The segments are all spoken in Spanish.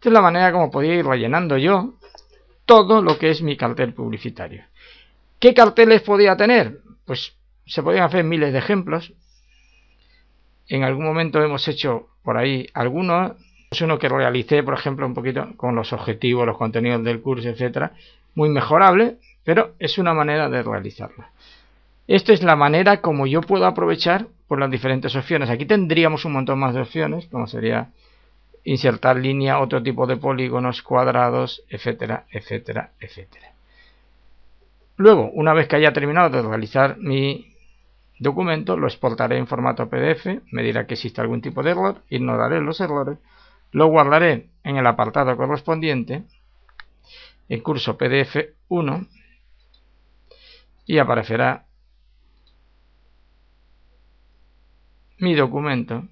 Esta es la manera como podía ir rellenando yo todo lo que es mi cartel publicitario. ¿Qué carteles podía tener? Pues se podían hacer miles de ejemplos. En algún momento hemos hecho por ahí algunos. Es uno que realicé, por ejemplo, un poquito con los objetivos, los contenidos del curso, etcétera. Muy mejorable, pero es una manera de realizarlo. Esta es la manera como yo puedo aprovechar por las diferentes opciones. Aquí tendríamos un montón más de opciones, como sería insertar línea, otro tipo de polígonos, cuadrados, etcétera, etcétera, etcétera. Luego, una vez que haya terminado de realizar mi documento, lo exportaré en formato PDF, me dirá que existe algún tipo de error, ignoraré los errores, lo guardaré en el apartado correspondiente, en curso PDF 1, y aparecerá mi documento.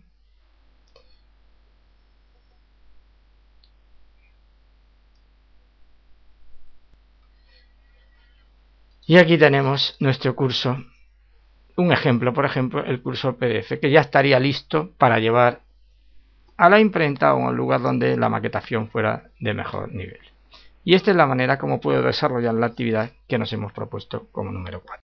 Y aquí tenemos nuestro curso, un ejemplo, por ejemplo, el curso PDF, que ya estaría listo para llevar a la imprenta o al lugar donde la maquetación fuera de mejor nivel. Y esta es la manera como puedo desarrollar la actividad que nos hemos propuesto como número 4.